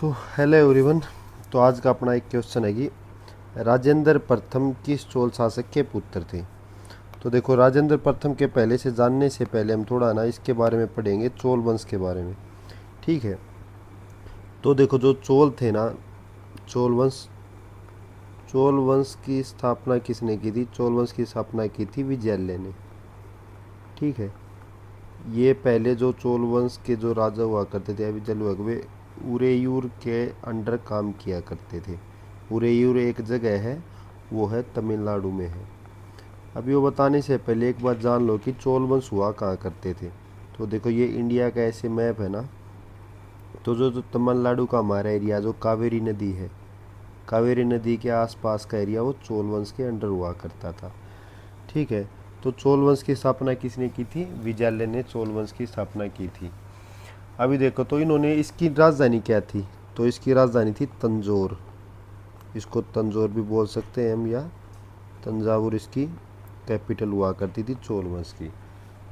तो hello everyone. तो आज का अपना एक क्वेश्चन है कि राजेंद्र प्रथम किस चोल शासक के पुत्र थे। तो देखो, राजेंद्र प्रथम के पहले से जानने से पहले हम थोड़ा ना इसके बारे में पढ़ेंगे, चोल वंश के बारे में। ठीक है। तो देखो, जो चोल थे ना, चोल वंश की स्थापना किसने की थी? चोल वंश की स्थापना की थी विजयालय ने। ठीक है। ये पहले जो चोल वंश के जो राजा हुआ करते थे, अभी वे उरेयूर के अंडर काम किया करते थे। उरेयूर एक जगह है, वो है तमिलनाडु में है। अभी वो बताने से पहले एक बात जान लो कि चोल वंश हुआ कहाँ करते थे। तो देखो, ये इंडिया का ऐसे मैप है ना, तो जो तमिलनाडु का हमारा एरिया जो कावेरी नदी है, कावेरी नदी के आसपास का एरिया वो चोल वंश के अंडर हुआ करता था। ठीक है। तो चोल वंश की स्थापना किसने की थी? विजयालय ने चोल वंश की स्थापना की थी। अभी देखो, तो इन्होंने, इसकी राजधानी क्या थी? तो इसकी राजधानी थी तंजौर। इसको तंजौर भी बोल सकते हैं हम, या तंजावुर इसकी कैपिटल हुआ करती थी चोल वंश की।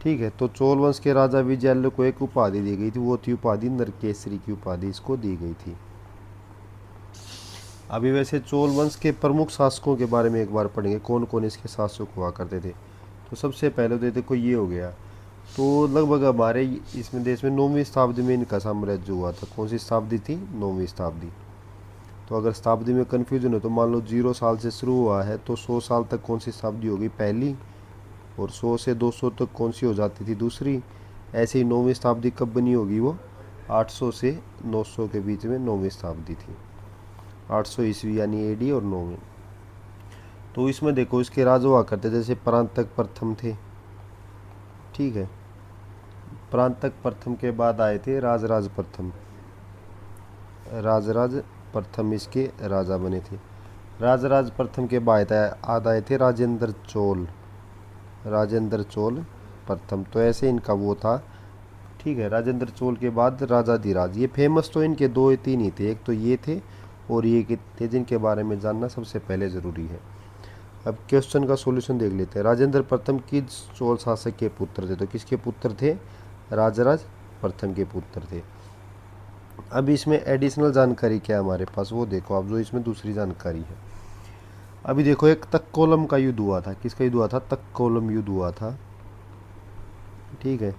ठीक है। तो चोल वंश के राजा विजयालय को एक उपाधि दी गई थी, वो थी उपाधि नरकेसरी की उपाधि इसको दी गई थी। अभी वैसे चोल वंश के प्रमुख शासकों के बारे में एक बार पढ़ेंगे, कौन कौन इसके शासक हुआ करते थे। तो सबसे पहले तो देखो ये हो गया। तो लगभग हमारे इसमें देश में 9वीं शताब्दी में इनका साम्राज्य हुआ था। कौन सी शताब्दी थी? 9वीं शताब्दी। तो अगर शताब्दी में कन्फ्यूजन हो तो मान लो 0 साल से शुरू हुआ है तो 100 साल तक कौन सी शताब्दी होगी? पहली। और 100 से 200 तक कौन सी हो जाती थी? दूसरी। ऐसे ही 9वीं शताब्दी कब बनी होगी? वो 800 से 900 के बीच में 9वीं शताब्दी थी। 800 ईस्वी यानी एडी और 9वीं। तो इसमें देखो, इसके राजा हुआ करते जैसे परांतक प्रथम थे। ठीक है। परांतक प्रथम के बाद आए थे राजराज प्रथम। राजराज प्रथम इसके राजा बने थे। राजराज प्रथम के बाद आए थे राजेंद्र चोल। राजेंद्र चोल प्रथम, तो ऐसे इनका वो था। ठीक है। राजेंद्र चोल के बाद राजाधिराज। ये फेमस तो इनके दो तीन ही थे, एक तो ये थे और ये थे, जिनके बारे में जानना सबसे पहले ज़रूरी है। अब क्वेश्चन का सॉल्यूशन देख लेते हैं। राजेंद्र प्रथम किस चोल शासक के पुत्र थे? तो किसके पुत्र थे? राजराज प्रथम के पुत्र थे। अब इसमें एडिशनल जानकारी क्या है हमारे पास, वो देखो आप, जो इसमें दूसरी जानकारी है। अभी देखो, एक तक्कोलम का युद्ध हुआ था। किसका युद्ध हुआ था? तक्कोलम युद्ध हुआ था। ठीक है।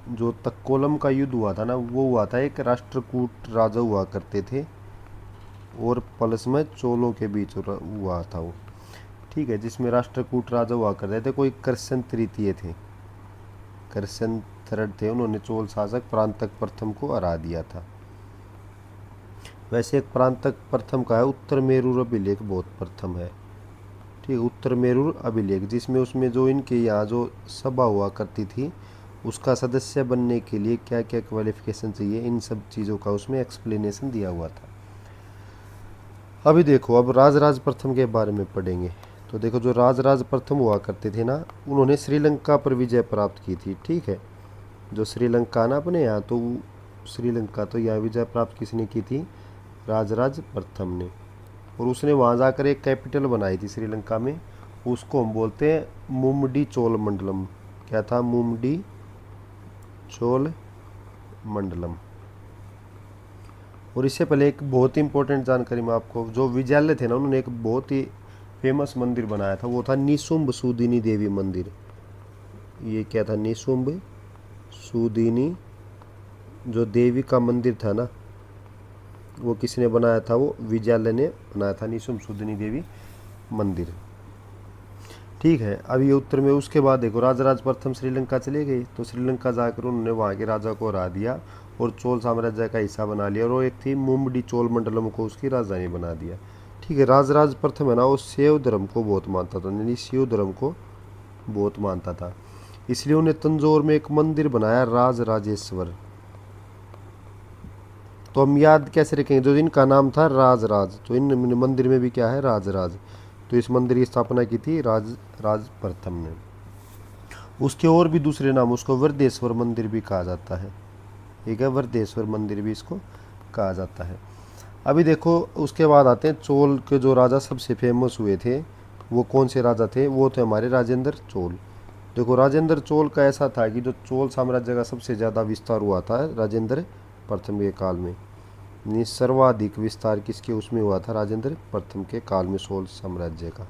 जो तक्कोलम का युद्ध हुआ था ना, वो हुआ था, एक राष्ट्रकूट राजा हुआ करते थे और प्लस में चोलों के बीच हुआ था वो। ठीक है। जिसमें राष्ट्रकूट राजा हुआ करते थे, कोई कृष्ण तृतीय थे, कृष्ण थर्ड थे। उन्होंने चोल शासक परांतक प्रथम को हरा दिया था। वैसे एक परांतक प्रथम का है उत्तर मेरूर अभिलेख, बहुत प्रथम है। ठीक है। उत्तर मेरूर अभिलेख, जिसमें उसमें जो इनके यहाँ जो सभा हुआ करती थी, उसका सदस्य बनने के लिए क्या क्या क्वालिफिकेशन चाहिए, इन सब चीज़ों का उसमें एक्सप्लेनेशन दिया हुआ था। अभी देखो, अब राजराज प्रथम के बारे में पढ़ेंगे। तो देखो, जो राजराज प्रथम हुआ करते थे ना, उन्होंने श्रीलंका पर विजय प्राप्त की थी। ठीक है। जो श्रीलंका ना अपने यहाँ, तो श्रीलंका, तो यहाँ विजय प्राप्त किसने की थी? राजराज प्रथम ने। और उसने वहाँ जाकर एक कैपिटल बनाई थी श्रीलंका में, उसको हम बोलते हैं मुम्बडी चोल मंडलम। क्या था? मुम्बडी चोल मंडलम। और इससे पहले एक बहुत ही इंपॉर्टेंट जानकारी मैं आपको, जो विजयालय थे ना, उन्होंने एक बहुत ही फेमस मंदिर बनाया था, वो था निशुंभ सुदिनी देवी मंदिर। ये क्या था? निशुंभ सुदिनी, जो देवी का मंदिर था ना, वो किसने बनाया था? वो विजयालय ने बनाया था, निशुंभ सुदिनी देवी मंदिर। ठीक है। अब ये उत्तर में, उसके बाद देखो, राजराज प्रथम श्रीलंका चले गए, तो श्रीलंका जाकर उन्होंने वहाँ के राजा को हरा दिया और चोल साम्राज्य का हिस्सा बना लिया, और वो एक थी मुम्बडी चोल मंडलम को उसकी राजधानी बना दिया। ठीक है। राजराज प्रथम है ना, वो शैव धर्म को बहुत मानता था, यानी शिव धर्म को बहुत मानता था, इसलिए उन्हें तंजौर में एक मंदिर बनाया, राज राजेश्वर। तो हम याद कैसे रखेंगे? जो इनका नाम था राजराज, तो इन मंदिर में भी क्या है? राजराज। तो इस मंदिर की स्थापना की थी राज प्रथम ने। उसके और भी दूसरे नाम, उसको वरदेश्वर मंदिर भी कहा जाता है। ठीक है। वरदेश्वर मंदिर भी इसको कहा जाता है। अभी देखो, उसके बाद आते हैं चोल के जो राजा सबसे फेमस हुए थे, वो कौन से राजा थे? वो थे हमारे राजेंद्र चोल। देखो, राजेंद्र चोल का ऐसा था कि जो चोल साम्राज्य का सबसे ज़्यादा विस्तार हुआ था राजेंद्र प्रथम के काल में। यानी सर्वाधिक विस्तार किसके उसमें हुआ था, राजेंद्र प्रथम के काल में चोल साम्राज्य का।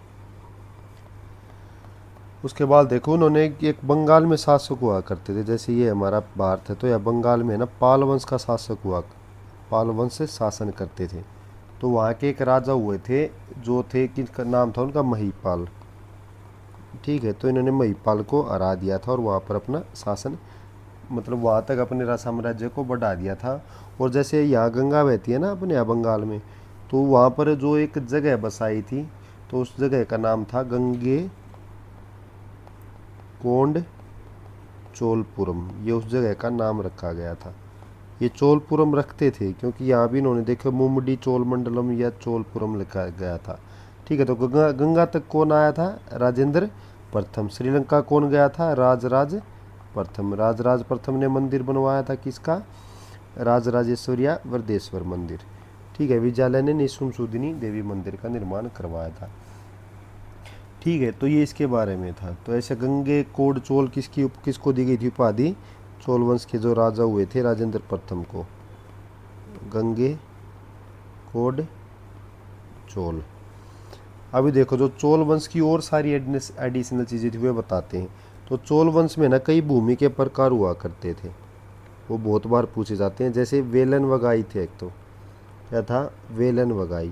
उसके बाद देखो उन्होंने एक बंगाल में शासक हुआ करते थे, जैसे ये हमारा भारत है तो यह बंगाल में ना पाल वंश का शासक हुआ, पाल वंश से शासन करते थे। तो वहाँ के एक राजा हुए थे जो थे, किसका नाम था उनका, महिपाल। ठीक है, तो इन्होंने महिपाल को हरा दिया था और वहाँ पर अपना शासन, मतलब वहाँ तक अपने साम्राज्य को बढ़ा दिया था। और जैसे यहाँ गंगा बहती है ना अपने यहाँ बंगाल में, तो वहाँ पर जो एक जगह बसाई थी, तो उस जगह का नाम था गंगे कोंड चोलपुरम, ये उस जगह का नाम रखा गया था। ये चोलपुरम रखते थे क्योंकि यहाँ भी इन्होंने देखो मुम्बडी चोल मंडलम या चोलपुरम लिखा गया था। ठीक है, तो गंगा गंगा तक कौन आया था, राजेंद्र प्रथम। श्रीलंका कौन गया था, राजराज प्रथम। राजराज प्रथम ने मंदिर बनवाया था, किसका, राजराजेश्वरिया वरदेश्वर मंदिर। ठीक है, विजयालय ने निशुम्भसुदिनी देवी मंदिर का निर्माण करवाया था। ठीक है, तो ये इसके बारे में था। तो ऐसे गंगे कोड चोल किसको दी गई थी उपाधि, चोल वंश के जो राजा हुए थे राजेंद्र प्रथम को, गंगे कोड चोल। अभी देखो जो चोल वंश की और सारी एडिशनल चीज़ें थी वे बताते हैं। तो चोल वंश में ना कई भूमि के प्रकार हुआ करते थे, वो बहुत बार पूछे जाते हैं। जैसे वेलन वगाई थे, एक तो क्या था, वेलन वगाई।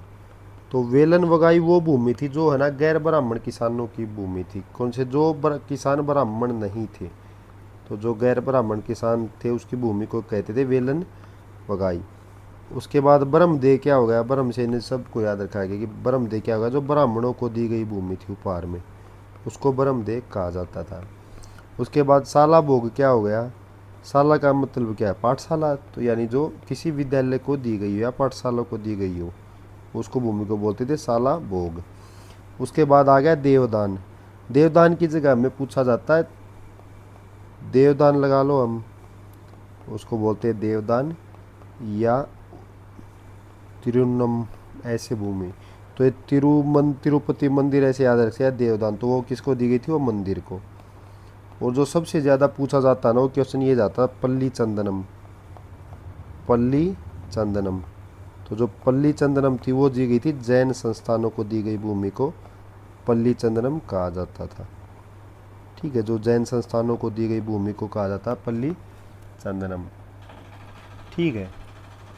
तो वेलन वगाई वो भूमि थी जो है ना गैर ब्राह्मण किसानों की भूमि थी। कौन से, जो किसान ब्राह्मण नहीं थे, तो जो गैर ब्राह्मण किसान थे उसकी भूमि को कहते थे वेलन वगाई। उसके बाद ब्रह्मदेव क्या हो गया, ब्रह्म से इन्हें सबको याद रखा गया कि ब्रह्मदेव क्या होगा, जो ब्राह्मणों को दी गई भूमि थी उपहार में, उसको ब्रह्मदेव कहा जाता था। उसके बाद साला भोग क्या हो गया, साला का मतलब क्या है, पाठशाला। तो यानी जो किसी विद्यालय को दी गई हो या पाठशाला को दी गई हो, उसको भूमि को बोलते थे साला भोग। उसके बाद आ गया देवदान। देवदान की जगह में पूछा जाता है, देवदान लगा लो हम, उसको बोलते हैं देवदान या तिरुनम, ऐसे भूमि। तो ये तिरुपति मंदिर ऐसे याद रखे है, देवदान तो वो किसको दी गई थी, वो मंदिर को। और जो सबसे ज़्यादा पूछा जाता है ना वो क्वेश्चन ये जाता है, पल्ली चंदनम, पल्ली चंदनम। तो जो पल्ली चंदनम थी वो दी गई थी जैन संस्थानों को दी गई भूमि को पल्ली चंदनम कहा जाता था। ठीक है, जो जैन संस्थानों को दी गई भूमि को कहा जाता है पल्ली चंदनम। ठीक है,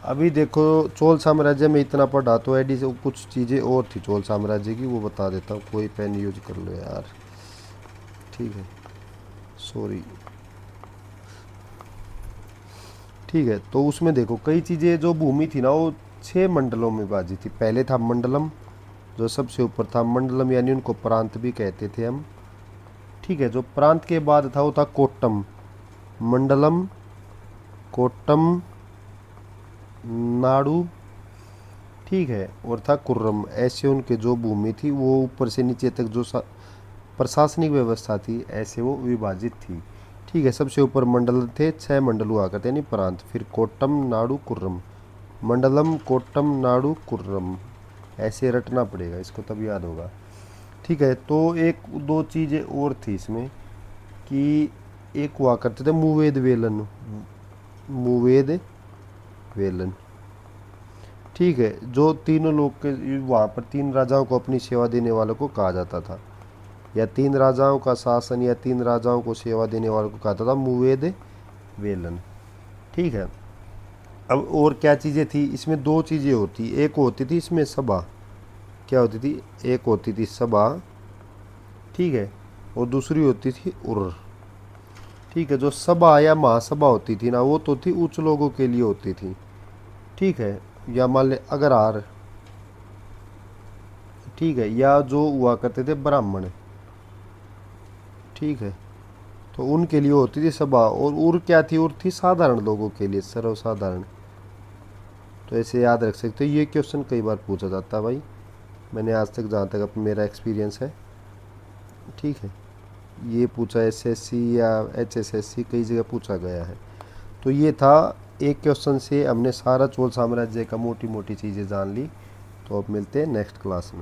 अभी देखो चोल साम्राज्य में इतना पढ़ा, तो एडी से कुछ चीज़ें और थी चोल साम्राज्य की, वो बता देता हूँ। कोई पेन यूज कर लो यार, ठीक है, सॉरी। ठीक है, तो उसमें देखो कई चीज़ें, जो भूमि थी ना वो 6 मंडलों में बाजी थी। पहले था मंडलम, जो सबसे ऊपर था मंडलम, यानी उनको प्रांत भी कहते थे हम। ठीक है, जो प्रांत के बाद था वो था कोट्टम, मंडलम, कोट्टम, नाडु। ठीक है, और था कुर्रम। ऐसे उनके जो भूमि थी वो ऊपर से नीचे तक जो प्रशासनिक व्यवस्था थी ऐसे वो विभाजित थी। ठीक है, सबसे ऊपर मंडल थे, 6 मंडल हुआ करते यानी प्रांत। फिर कोट्टम, नाडु, कुर्रम, मंडलम, कोट्टम, नाडु, कुर्रम, ऐसे रटना पड़ेगा इसको तब याद होगा। ठीक है, तो एक दो चीज़ें और थी इसमें कि एक हुआ करते थे मुवेद वेलन, मुवेद वेलन। ठीक है, जो तीनों लोग के वहाँ पर 3 राजाओं को अपनी सेवा देने वालों को कहा जाता था, या 3 राजाओं का शासन या 3 राजाओं को सेवा देने वालों को कहा जाता था मुवेद वेलन। ठीक है, अब और क्या चीज़ें थी इसमें, 2 चीज़ें होती, एक होती थी इसमें सभा, क्या होती थी, एक होती थी सभा, ठीक है, और दूसरी होती थी उर्र। ठीक है, जो सभा या महासभा होती थी ना वो तो थी उच्च लोगों के लिए होती थी। ठीक है, या मान ले अग्रहार, ठीक है, या जो हुआ करते थे ब्राह्मण, ठीक है, तो उनके लिए होती थी सभा। और उर क्या थी, उर थी साधारण लोगों के लिए, सर्वसाधारण। तो ऐसे याद रख सकते हो, ये क्वेश्चन कई बार पूछा जाता है भाई, मैंने आज तक जहाँ तक मेरा एक्सपीरियंस है। ठीक है, ये पूछा एसएससी या एचएसएससी कई जगह पूछा गया है। तो ये था, एक क्वेश्चन से हमने सारा चोल साम्राज्य का मोटी मोटी चीज़ें जान ली। तो अब मिलते हैं नेक्स्ट क्लास में।